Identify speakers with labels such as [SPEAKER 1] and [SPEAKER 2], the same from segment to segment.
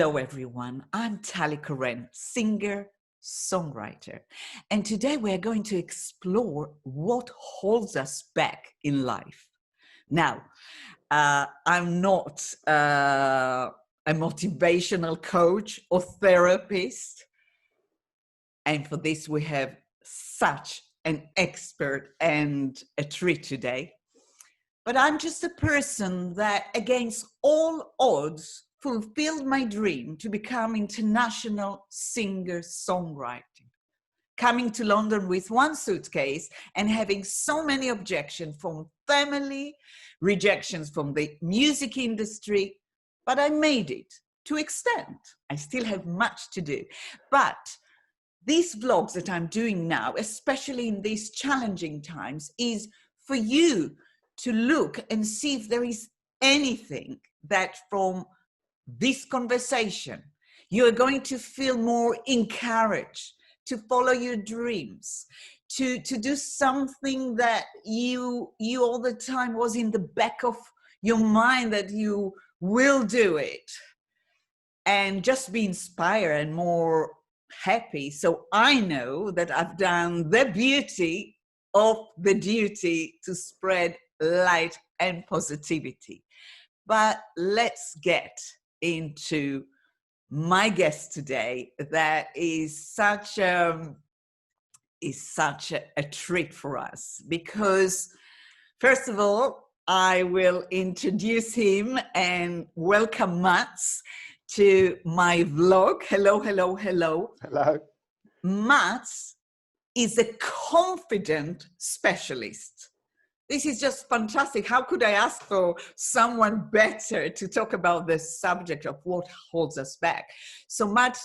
[SPEAKER 1] Hello, everyone. I'm Tally Koren, singer, songwriter. And today we're going to explore what holds us back in life. Now, I'm not a motivational coach or therapist. And for this, we have such an expert and a treat today. But I'm just a person that, against all odds, fulfilled my dream to become international singer-songwriter. Coming to London with one suitcase and having so many objections from family, rejections from the music industry, but I made it to extent. I still have much to do. But these vlogs that I'm doing now, especially in these challenging times, is for you to look and see if there is anything that from this conversation, you're going to feel more encouraged to follow your dreams, to do something that you all the time was in the back of your mind that you will do it, and just be inspired and more happy. So I know that I've done the beauty of the duty to spread light and positivity. But let's get into my guest today. That is such a treat for us, because first of all, I will introduce him and welcome Mats to my vlog. Hello, hello, hello.
[SPEAKER 2] Hello.
[SPEAKER 1] Mats is a confident specialist. This is just fantastic. How could I ask for someone better to talk about the subject of what holds us back? So Matt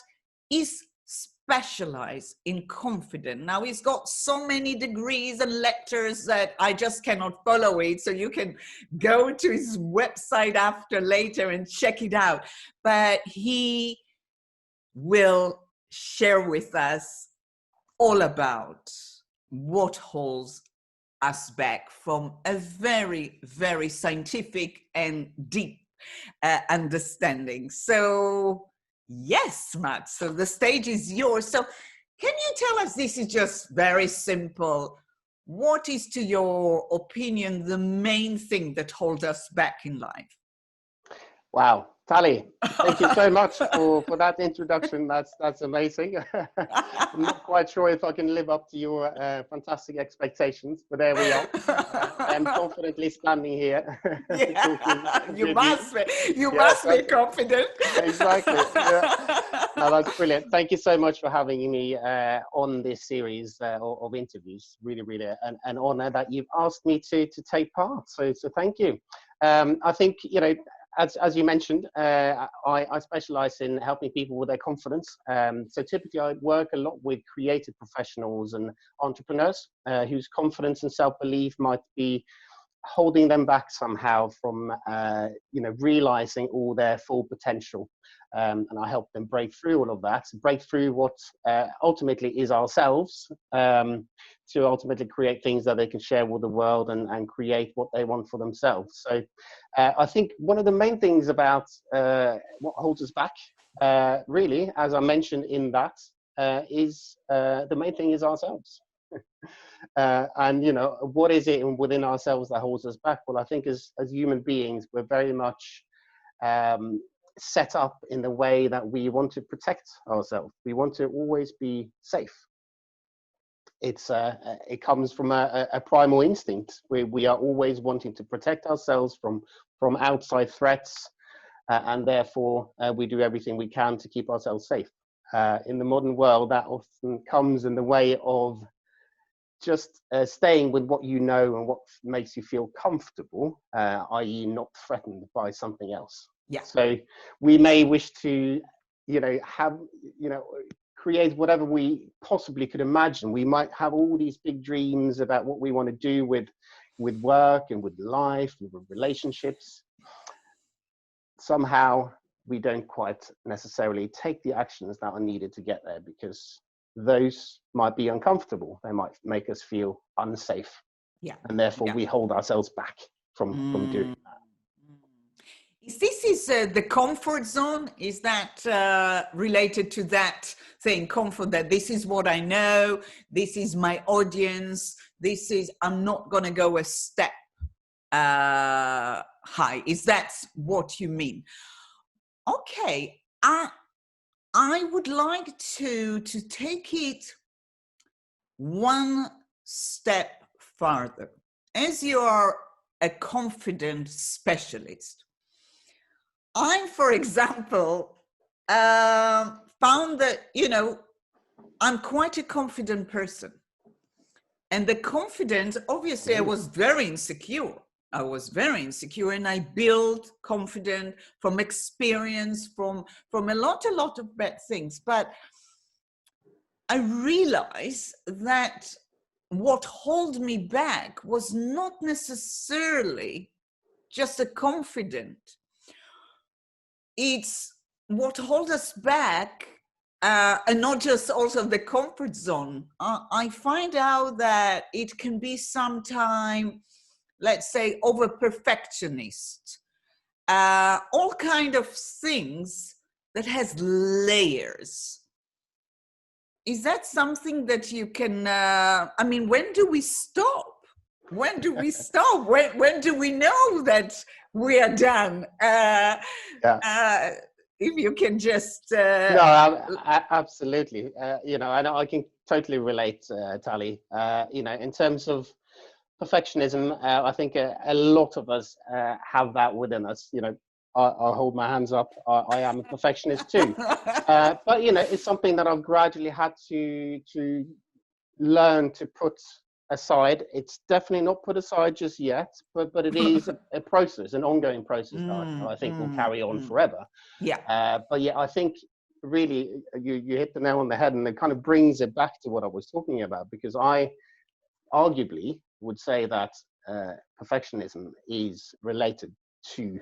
[SPEAKER 1] is specialized in confidence. Now he's got so many degrees and lectures that I just cannot follow it. So you can go to his website later and check it out. But he will share with us all about what holds us back from a very, very scientific and deep understanding. So yes, Matt, so the stage is yours. So can you tell us, this is just very simple, what is, to your opinion, the main thing that holds us back in life?
[SPEAKER 2] Wow, Tally, thank you so much for that introduction. That's amazing. I'm not quite sure if I can live up to your fantastic expectations, but there we are. I'm confidently standing here.
[SPEAKER 1] Yeah, you must be confident.
[SPEAKER 2] Exactly. Yeah. No, that's brilliant. Thank you so much for having me on this series of interviews. Really, really an honor that you've asked me to take part. So thank you. I think, as you mentioned, I specialize in helping people with their confidence. So typically I work a lot with creative professionals and entrepreneurs whose confidence and self-belief might be holding them back somehow from, realizing all their full potential. And I help them break through all of that, break through what ultimately is ourselves, to ultimately create things that they can share with the world and create what they want for themselves. So I think one of the main things about what holds us back, really, as I mentioned in that, is the main thing is ourselves. And what is it within ourselves that holds us back? Well, I think as human beings, we're very much set up in the way that we want to protect ourselves. We want to always be safe. It comes from a primal instinct where we are always wanting to protect ourselves from outside threats, and therefore we do everything we can to keep ourselves safe. In the modern world, that often comes in the way of just staying with what you know and what makes you feel comfortable, i.e. not threatened by something else.
[SPEAKER 1] Yeah.
[SPEAKER 2] So we may wish to, create whatever we possibly could imagine. We might have all these big dreams about what we want to do with work and with life and with relationships. Somehow we don't quite necessarily take the actions that are needed to get there, because those might be uncomfortable. They might make us feel unsafe.
[SPEAKER 1] Yeah.
[SPEAKER 2] And therefore we hold ourselves back from doing that.
[SPEAKER 1] This is the comfort zone. Is that related to that thing? Comfort, that this is what I know. This is my audience. I'm not going to go a step high. Is that what you mean? Okay. I would like to take it one step farther. As you are a confident specialist, I, for example, found that, I'm quite a confident person. And the confidence, obviously, I was very insecure. And I built confidence from experience, from a lot of bad things. But I realized that what held me back was not necessarily just a confident. It's what holds us back, and not just also the comfort zone. I find out that it can be sometimes, let's say, over perfectionist, all kind of things that has layers. Is that something that you can, when do we stop? When do we stop? When do we know that we are done? If you can just...
[SPEAKER 2] No, absolutely. I know I can totally relate, Tally. In terms of perfectionism, I think a lot of us have that within us. I'll hold my hands up. I am a perfectionist too. But, it's something that I've gradually had to learn to put aside. It's definitely not put aside just yet, but it is a process, an ongoing process that I think will carry on forever.
[SPEAKER 1] Yeah.
[SPEAKER 2] But yeah, I think really you hit the nail on the head, and it kind of brings it back to what I was talking about, because I arguably would say that perfectionism is related to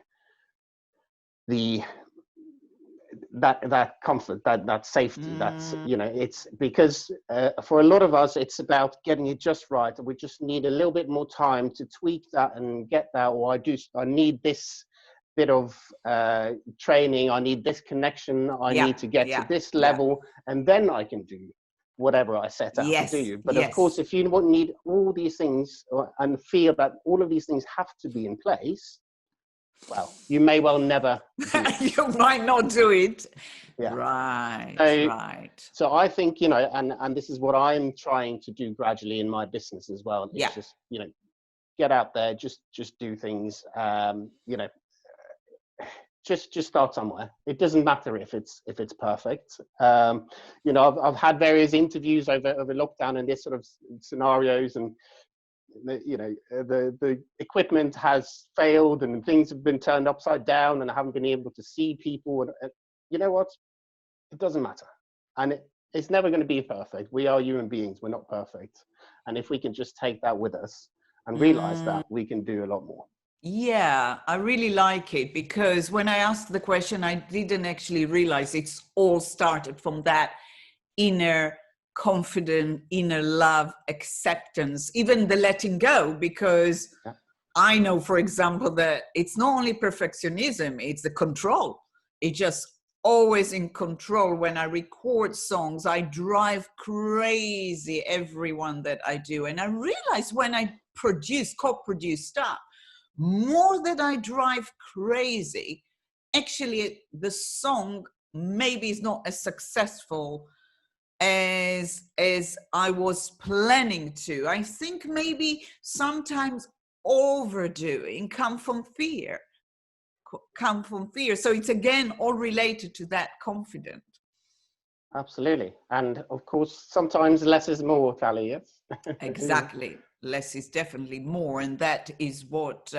[SPEAKER 2] that comfort, that safety, that's, it's because for a lot of us, it's about getting it just right. We just need a little bit more time to tweak that and get that, or I need this bit of training, I need this connection, I need to get to this level, and then I can do whatever I set out to do. But of course, if you need all these things and feel that all of these things have to be in place, well, you may well never do it.
[SPEAKER 1] You might not do it.
[SPEAKER 2] Yeah.
[SPEAKER 1] Right.
[SPEAKER 2] So I think, and this is what I'm trying to do gradually in my business as well. It's just, get out there, just do things, just start somewhere. It doesn't matter if it's perfect. I've had various interviews over lockdown and this sort of scenarios, and the equipment has failed and things have been turned upside down and I haven't been able to see people. And you know what? It doesn't matter. And it's never going to be perfect. We are human beings. We're not perfect. And if we can just take that with us and realize that, we can do a lot more.
[SPEAKER 1] Yeah, I really like it, because when I asked the question, I didn't actually realize it's all started from that inner confident, inner love, acceptance, even the letting go, because I know, for example, that it's not only perfectionism, it's the control. It's just always in control. When I record songs, I drive crazy everyone that I do. And I realize when I co-produce stuff, more that I drive crazy, actually the song maybe is not as successful as I was planning to. I think maybe sometimes overdoing come from fear. So it's again all related to that confidence.
[SPEAKER 2] Absolutely. And of course, sometimes less is more, Tally, yes?
[SPEAKER 1] Exactly. Less is definitely more. And that is what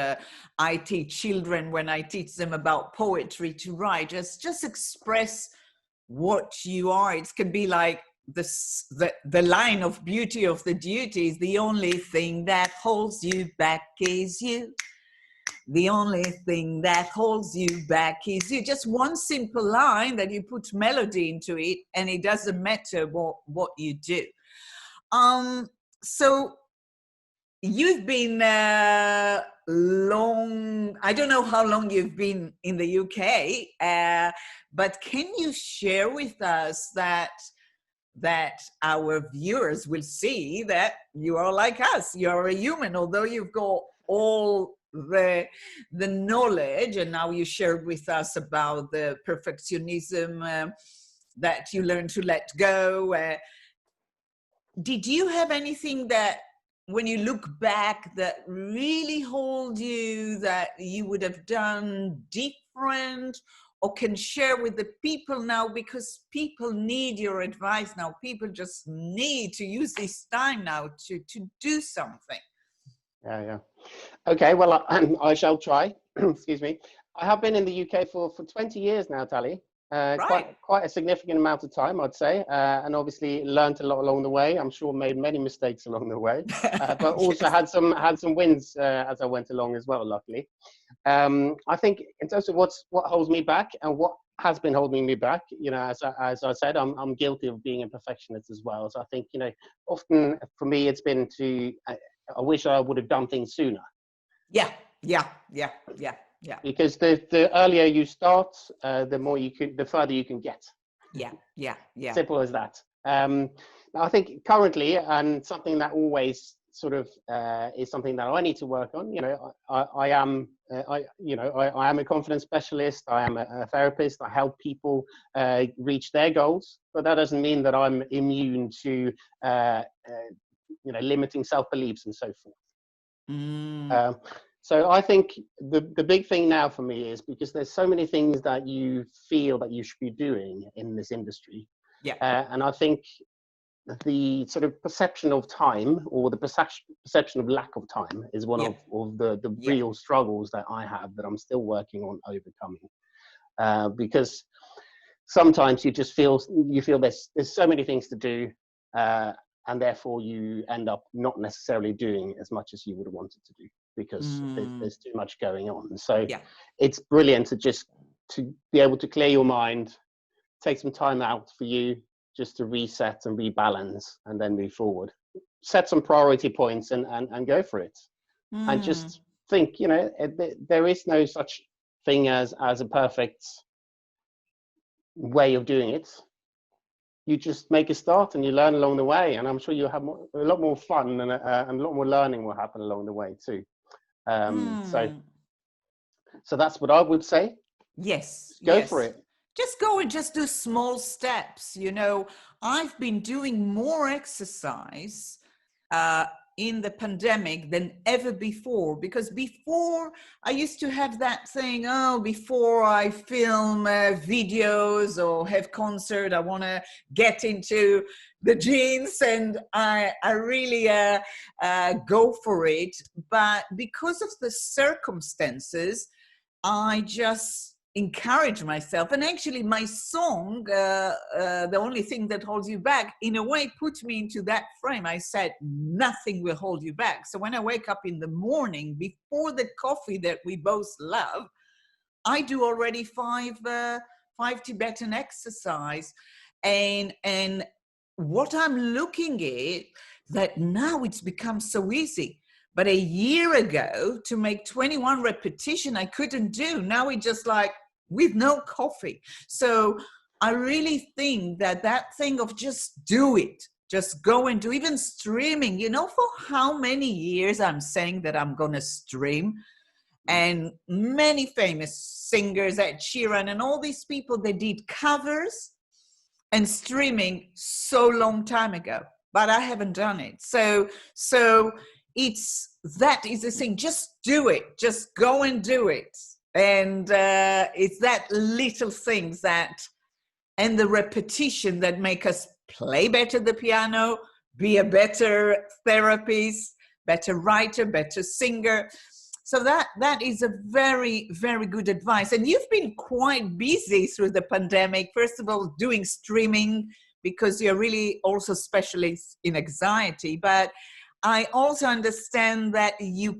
[SPEAKER 1] I teach children when I teach them about poetry, to write. Just express what you are. It can be like the line of beauty of the duty is the only thing that holds you back is you. The only thing that holds you back is you. Just one simple line that you put melody into it, and it doesn't matter what you do. So you've been long, I don't know how long you've been in the UK, but can you share with us that our viewers will see that you are like us? You're a human, although you've got all the knowledge, and now you shared with us about the perfectionism that you learn to let go. Did you have anything that, when you look back, that really hold you, that you would have done different, or can share with the people now? Because people need your advice now. People just need to use this time now to do something.
[SPEAKER 2] Yeah. Okay, well, I shall try. Excuse me. I have been in the UK for 20 years now, Tally.
[SPEAKER 1] Right.
[SPEAKER 2] Quite a significant amount of time, I'd say, and obviously learned a lot along the way. I'm sure made many mistakes along the way, but also
[SPEAKER 1] Yes.
[SPEAKER 2] had some wins as I went along as well, luckily. I think in terms of what holds me back and what has been holding me back, as I said, I'm guilty of being a perfectionist as well. So I think, often for me, it's been I wish I would have done things sooner.
[SPEAKER 1] Yeah.
[SPEAKER 2] Because the earlier you start, the further you can get.
[SPEAKER 1] Yeah.
[SPEAKER 2] Simple as that. I think currently, and something that always sort of is something that I need to work on. I am a confidence specialist. I am a therapist. I help people reach their goals, but that doesn't mean that I'm immune to limiting self-beliefs and so forth. So I think the big thing now for me is, because there's so many things that you feel that you should be doing in this industry.
[SPEAKER 1] Yeah.
[SPEAKER 2] And I think the sort of perception of time, or the perception of lack of time, is one of the real struggles that I have, that I'm still working on overcoming. Because sometimes you feel there's so many things to do, and therefore you end up not necessarily doing as much as you would have wanted to do, because there's too much going on. So it's brilliant to be able to clear your mind, take some time out for you, just to reset and rebalance, and then move forward. Set some priority points and go for it. And just think, there is no such thing as a perfect way of doing it. You just make a start and you learn along the way, and I'm sure you'll have a lot more fun, and a lot more learning will happen along the way too. So that's what I would say.
[SPEAKER 1] Yes.
[SPEAKER 2] Go for it.
[SPEAKER 1] Just go and just do small steps. I've been doing more exercise in the pandemic than ever before, because before I used to have that thing, before I film videos or have concert, I want to get into the jeans, and I really go for it. But because of the circumstances, I just encourage myself. And actually my song, The Only Thing That Holds You Back, in a way put me into that frame. I said, nothing will hold you back. So when I wake up in the morning, before the coffee that we both love, I do already five Tibetan exercise. And what I'm looking at, that now it's become so easy. But a year ago, to make 21 repetition, I couldn't do. Now it's just like, with no coffee. So I really think that thing of just do it, just go and do, even streaming, for how many years I'm saying that I'm going to stream. And many famous singers, Ed Sheeran and all these people, they did covers and streaming so long time ago, but I haven't done it. So that is the thing, just do it, just go and do it. And it's that little things and the repetition that make us play better the piano, be a better therapist, better writer, better singer. So that is a very, very good advice. And you've been quite busy through the pandemic, first of all, doing streaming, because you're really also specialist in anxiety. But I also understand that you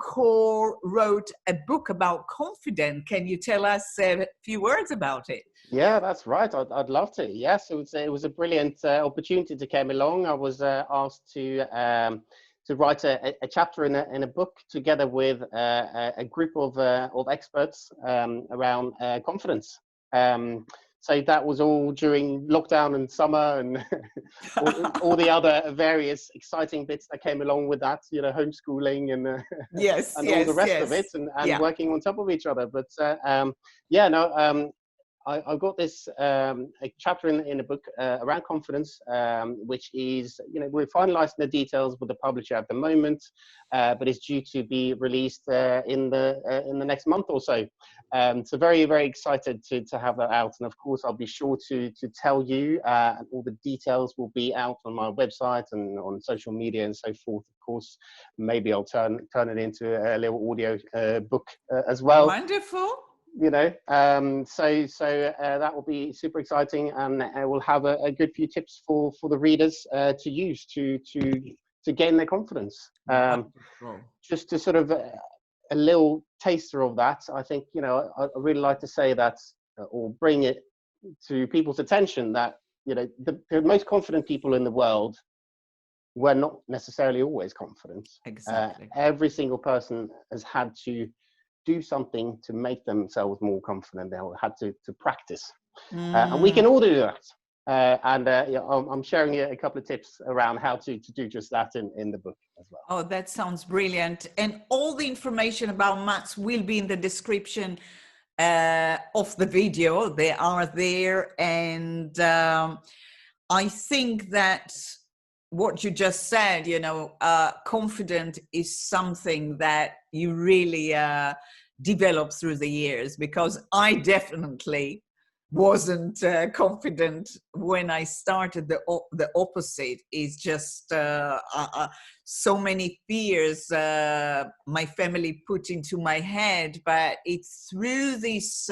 [SPEAKER 1] wrote a book about confidence. Can you tell us a few words about it?
[SPEAKER 2] Yeah, that's right. I'd love to. Yes, it was a brilliant opportunity that came along. I was asked to to write a chapter in a book together with a group of experts around confidence. So that was all during lockdown and summer and all the other various exciting bits that came along with that, you know, homeschooling and
[SPEAKER 1] Yes,
[SPEAKER 2] and all the
[SPEAKER 1] yes,
[SPEAKER 2] rest of it,
[SPEAKER 1] yes.
[SPEAKER 2] and
[SPEAKER 1] Yeah.
[SPEAKER 2] working on top of each other. But yeah, no, I got this a chapter in a book around confidence, which is, you know, we're finalizing the details with the publisher at the moment, but it's due to be released in the next month or so. So very, very excited to have that out. And of course, I'll be sure to tell you, and all the details will be out on my website and on social media and so forth. Of course, maybe I'll turn it into a little audio book as well.
[SPEAKER 1] Wonderful.
[SPEAKER 2] You know, so that will be super exciting, and I will have a good few tips for the readers to use to gain their confidence. Just to sort of a little taster of that, I think, you know, I really like to say that, or bring it to people's attention, that, you know, the most confident people in the world were not necessarily always confident.
[SPEAKER 1] Exactly.
[SPEAKER 2] Every single person has had to do something to make themselves more confident. They had to practice, and we can all do that. Yeah, I'm sharing you a couple of tips around how to do just that in the book as well.
[SPEAKER 1] Oh, that sounds brilliant. And all the information about Mats will be in the description of the video. They are there. And I think that what you just said, you know, confident is something that you really develop through the years, because I definitely wasn't confident when I started. The opposite is just so many fears my family put into my head, but it's through this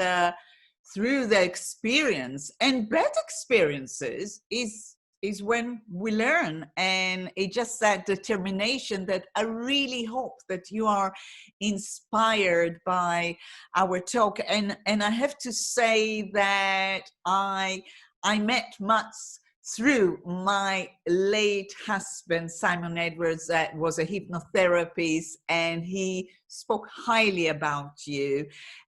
[SPEAKER 1] through the experience and bad experiences is when we learn. And it's just that determination that I really hope that you are inspired by our talk. And I have to say that I met Mats through my late husband, Simon Edwards, that was a hypnotherapist, and he spoke highly about you.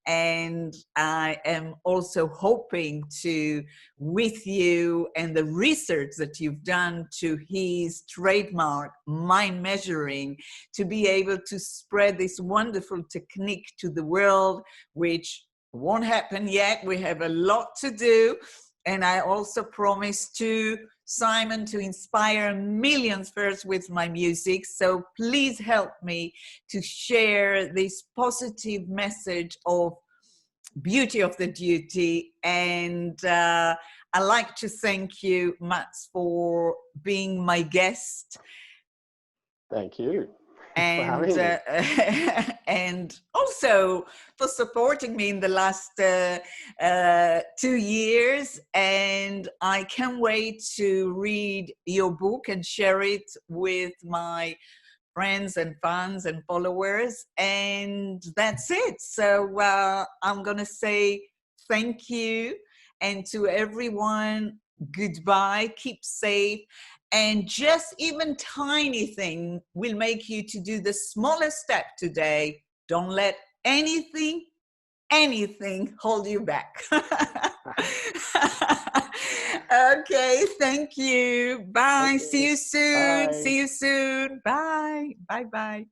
[SPEAKER 1] And I am also hoping to, with you and the research that you've done to his trademark, mind measuring, to be able to spread this wonderful technique to the world, which won't happen yet. We have a lot to do. And I also promise to Simon to inspire millions first with my music. So please help me to share this positive message of beauty of the duty. And I'd like to thank you, Mats, for being my guest.
[SPEAKER 2] Thank you.
[SPEAKER 1] And and also for supporting me in the last 2 years. And I can't wait to read your book and share it with my friends and fans and followers. And that's it. So I'm gonna say thank you, and to everyone, goodbye, keep safe. And just even tiny thing will make you to do the smallest step today. Don't let anything hold you back. Okay, thank you. Bye.
[SPEAKER 2] Okay.
[SPEAKER 1] See you soon.
[SPEAKER 2] Bye.
[SPEAKER 1] See you soon. Bye. Bye. Bye.